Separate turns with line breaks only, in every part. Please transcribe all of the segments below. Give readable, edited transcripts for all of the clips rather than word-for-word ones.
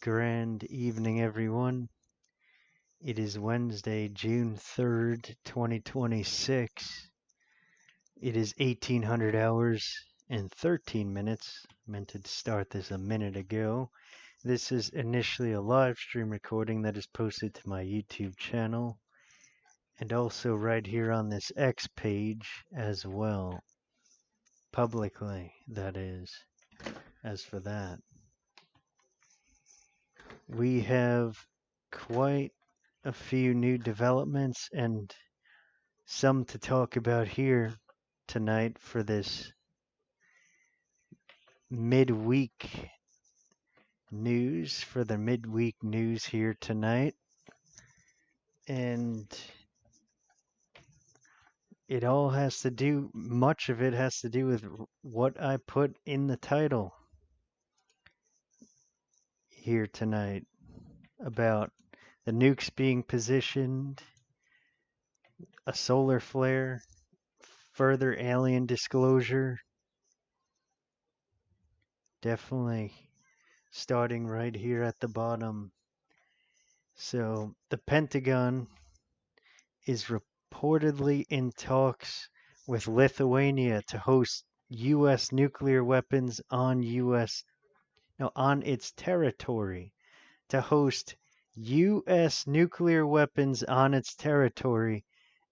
Grand evening, everyone. It is Wednesday, June 3rd, 2026. It is 1800 hours and 13 minutes. Meant to start this a minute ago. This is initially a live stream recording that is posted to my YouTube channel and also right here on this X page as well. Publicly, that is. As for that, we have quite a few new developments and some to talk about here tonight for this midweek news, for the midweek news here tonight. And it all has to do, much of it has to do with what I put in the title here tonight about the nukes being positioned, a solar flare, further alien disclosure. Definitely starting right here at the bottom. So the Pentagon is reportedly in talks with Lithuania to host U.S. nuclear weapons on its territory. To host U.S. nuclear weapons on its territory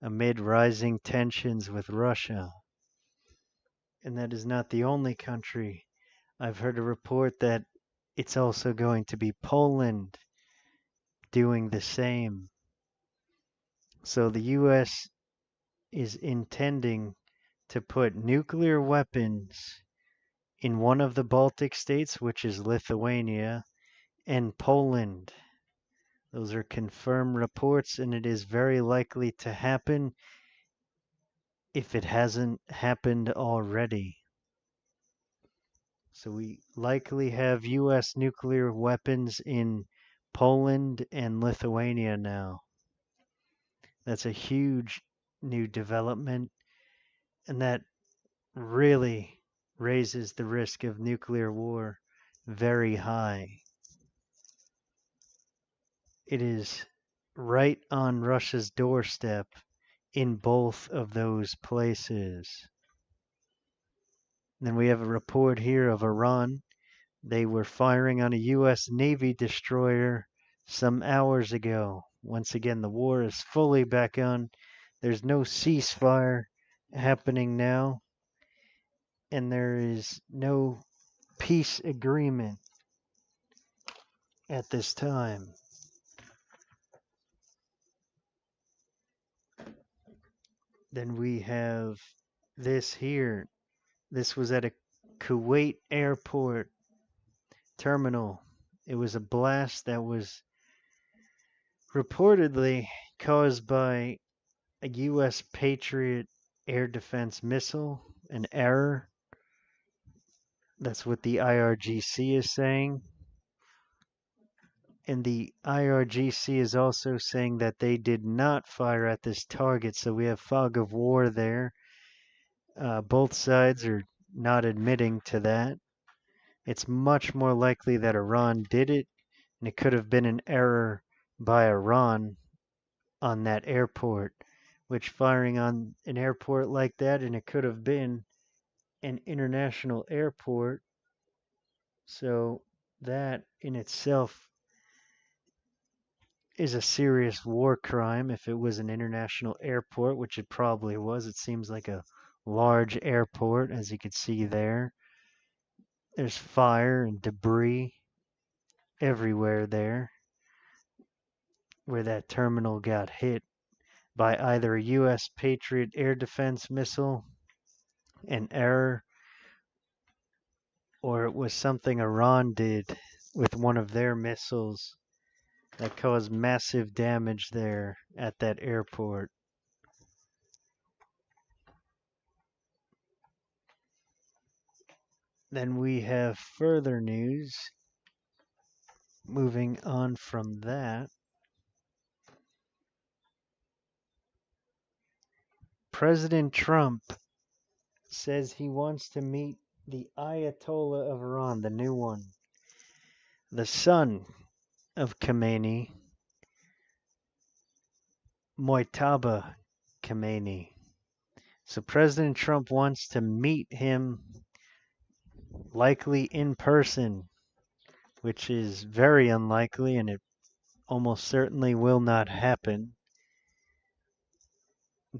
amid rising tensions with Russia. And that is not the only country. I've heard a report that it's also going to be Poland doing the same. So the U.S. is intending to put nuclear weapons in one of the Baltic states, which is Lithuania, and Poland. Those are confirmed reports, and it is very likely to happen if it hasn't happened already. So we likely have U.S. nuclear weapons in Poland and Lithuania now. That's a huge new development, and that really raises the risk of nuclear war very high. It is right on Russia's doorstep in both of those places. Then we have a report here of Iran. They were firing on a U.S. Navy destroyer some hours ago. Once again, the war is fully back on. There's no ceasefire happening now, and there is no peace agreement at this time. Then we have this here. This was at a Kuwait airport terminal. It was a blast that was reportedly caused by a U.S. Patriot air defense missile, an error. That's what the IRGC is saying. And the IRGC is also saying that they did not fire at this target, so we have fog of war there. Both sides are not admitting to that. It's much more likely that Iran did it, and it could have been an error by Iran on that airport, which firing on an airport like that, and it could have been an international airport. So that in itself is a serious war crime if it was an international airport, which it probably was. It seems like a large airport, as you can see there. There's fire and debris everywhere there where that terminal got hit by either a U.S. Patriot air defense missile, an error, or it was something Iran did with one of their missiles that caused massive damage there at that airport. Then we have further news. Moving on from that, President Trump says he wants to meet the Ayatollah of Iran, the new one. the son of Khomeini, Mojtaba Khomeini. So President Trump wants to meet him, likely in person, which is very unlikely, and it almost certainly will not happen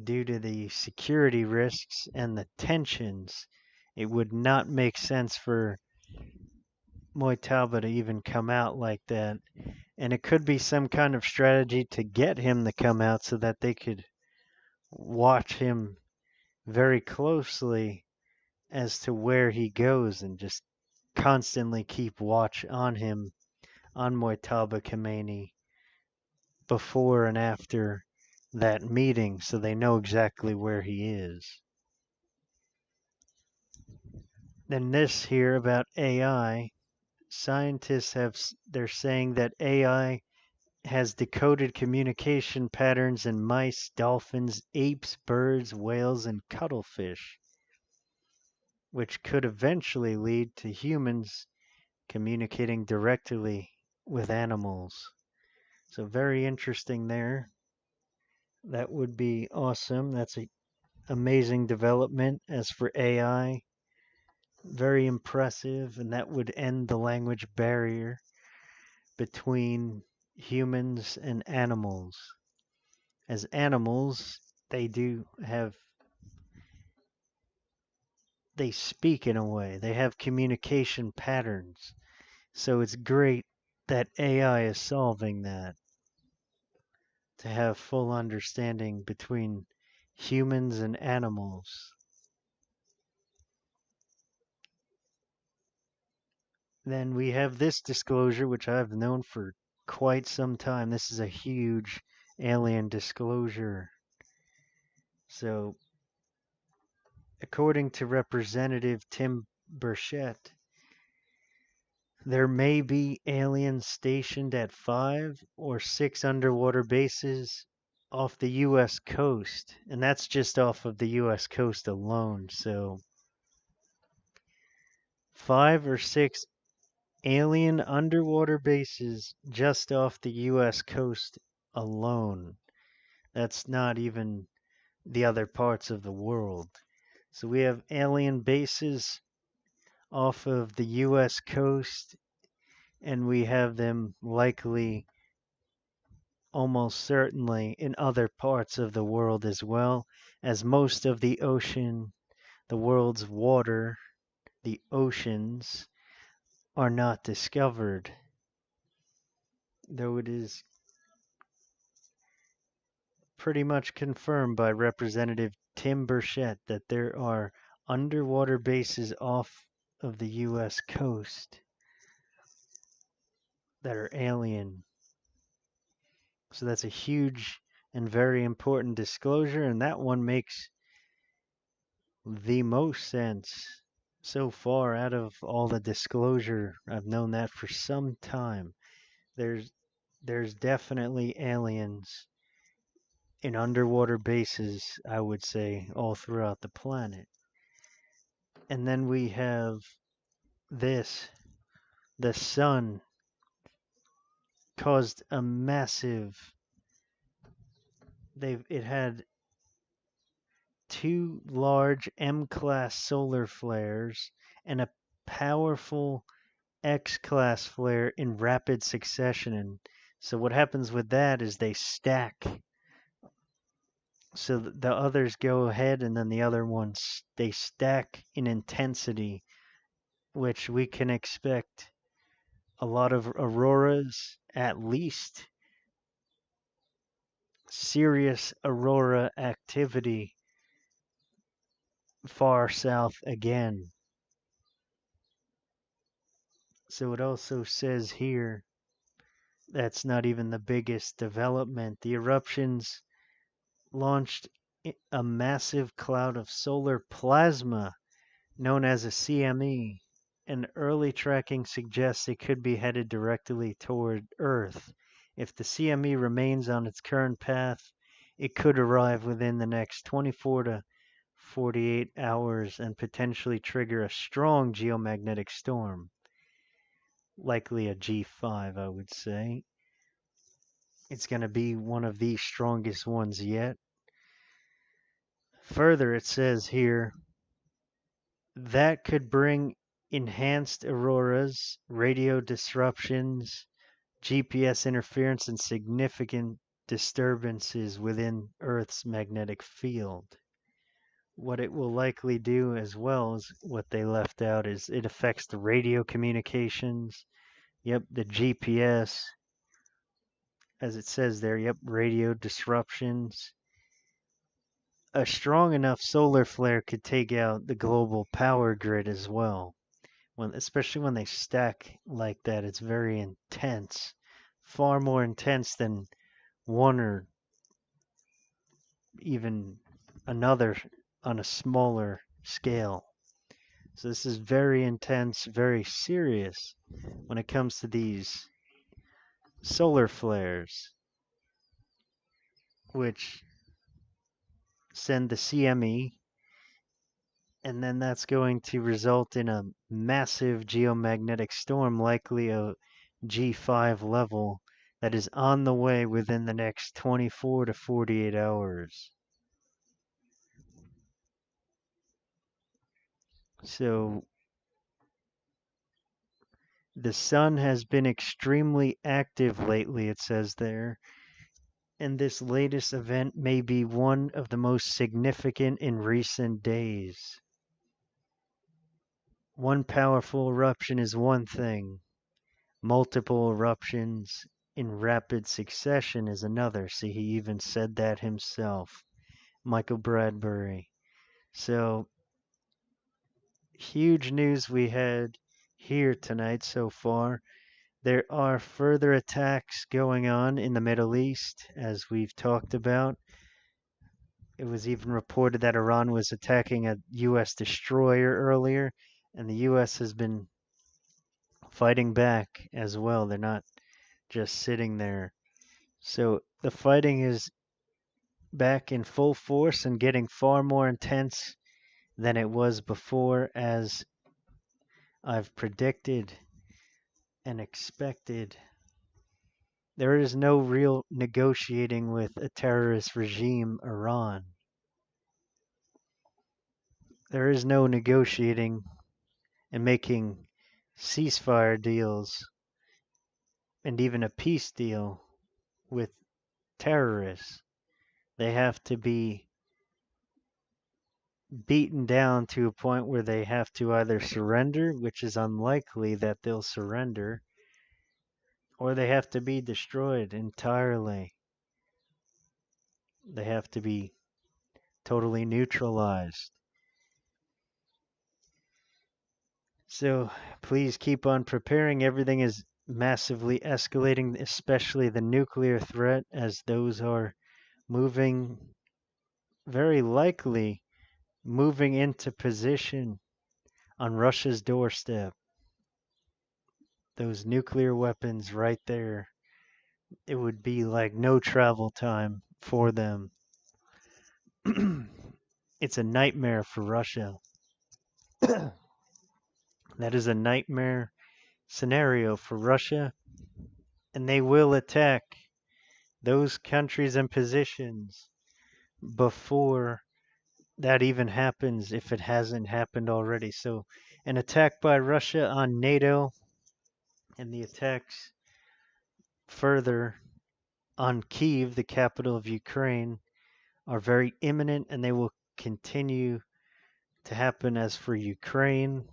due to the security risks and the tensions. It would not make sense for Mojtaba to even come out like that. And it could be some kind of strategy to get him to come out so that they could watch him very closely as to where he goes and just constantly keep watch on him, on Mojtaba Khomeini, before and after that meeting so they know exactly where he is. Then this here about AI, scientists they're saying that AI has decoded communication patterns in mice, dolphins, apes, birds, whales, and cuttlefish, which could eventually lead to humans communicating directly with animals. So very interesting there. That would be awesome. That's an amazing development. As for AI, very impressive, and that would end the language barrier between humans and animals. As animals, they speak in a way, they have communication patterns. So it's great that AI is solving that, to have full understanding between humans and animals. Then we have this disclosure, which I've known for quite some time. This is a huge alien disclosure. So, according to Representative Tim Burchett, there may be aliens stationed at 5 or 6 underwater bases off the U.S. coast, and that's just off of the U.S. coast alone. So, 5 or 6 alien underwater bases just off the U.S. coast alone. That's not even the other parts of the world. So we have alien bases off of the U.S. coast, and we have them likely, almost certainly, in other parts of the world as well, as most of the ocean, the world's water, the oceans, are not discovered, though it is pretty much confirmed by Representative Tim Burchett that there are underwater bases off of the U.S. coast that are alien. So that's a huge and very important disclosure, and that one makes the most sense so far out of all the disclosure. I've known that for some time. There's definitely aliens in underwater bases, I would say, all throughout the planet. And then we have this. The sun caused a massive. It had 2 large M-class solar flares and a powerful X-class flare in rapid succession. And so what happens with that is they stack. So the others go ahead, and then the other ones, they stack in intensity, which we can expect a lot of auroras, at least serious aurora activity far south again. So it also says here that's not even the biggest development. The eruptions launched a massive cloud of solar plasma known as a CME, and early tracking suggests it could be headed directly toward Earth. If the CME remains on its current path, it could arrive within the next 24 to 48 hours and potentially trigger a strong geomagnetic storm. likely a G5, I would say. It's going to be one of the strongest ones yet. Further, it says here that could bring enhanced auroras, radio disruptions, GPS interference, and significant disturbances within Earth's magnetic field. What it will likely do as well as what they left out is it affects the radio communications. Yep, the GPS, as it says there, yep, radio disruptions. A strong enough solar flare could take out the global power grid as well. Especially when they stack like that, it's very intense. Far more intense than one or even another on a smaller scale. So this is very intense, very serious when it comes to these solar flares, which send the CME, and then that's going to result in a massive geomagnetic storm, likely a G5 level, that is on the way within the next 24 to 48 hours. So the sun has been extremely active lately, it says there, and this latest event may be one of the most significant in recent days. One powerful eruption is one thing, multiple eruptions in rapid succession is another. See, he even said that himself, Michael Bradbury. So, huge news we had here tonight so far. There are further attacks going on in the Middle East, as we've talked about. It was even reported that Iran was attacking a U.S. destroyer earlier, and the U.S. has been fighting back as well. They're not just sitting there. So the fighting is back in full force and getting far more intense than it was before, as I've predicted and expected. There is no real negotiating with a terrorist regime, Iran. There is no negotiating and making ceasefire deals and even a peace deal with terrorists. They have to be beaten down to a point where they have to either surrender, which is unlikely that they'll surrender, or they have to be destroyed entirely. They have to be totally neutralized. So please keep on preparing. Everything is massively escalating, especially the nuclear threat, as those are moving, very likely moving into position on Russia's doorstep. Those nuclear weapons right there, it would be like no travel time for them. It's a nightmare for Russia. That is a nightmare scenario for Russia, and they will attack those countries and positions before that even happens, if it hasn't happened already. So an attack by Russia on NATO and the attacks further on Kyiv, the capital of Ukraine, are very imminent, and they will continue to happen. As for Ukraine,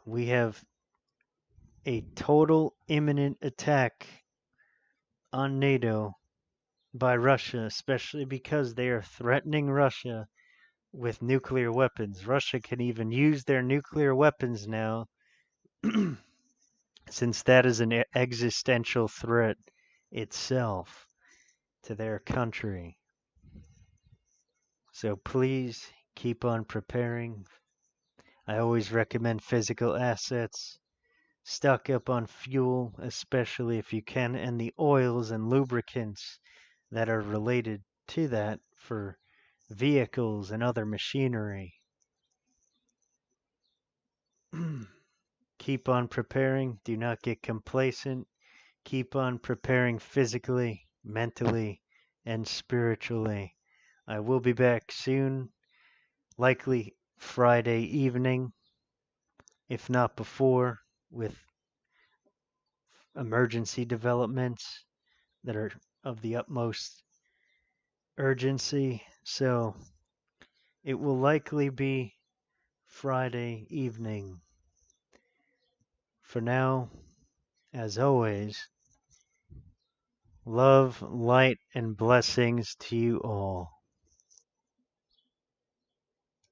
we have a total imminent attack on NATO by Russia, especially because they are threatening Russia with nuclear weapons. Russia can even use their nuclear weapons now, since that is an existential threat itself to their country. So please keep on preparing. I always recommend physical assets. Stock up on fuel, especially if you can, and the oils and lubricants that are related to that for vehicles and other machinery. Keep on preparing. Do not get complacent. Keep on preparing physically, mentally, and spiritually. I will be back soon, likely Friday evening, if not before, with emergency developments that are of the utmost urgency. So it will likely be Friday evening. For now, as always, love, light, and blessings to you all.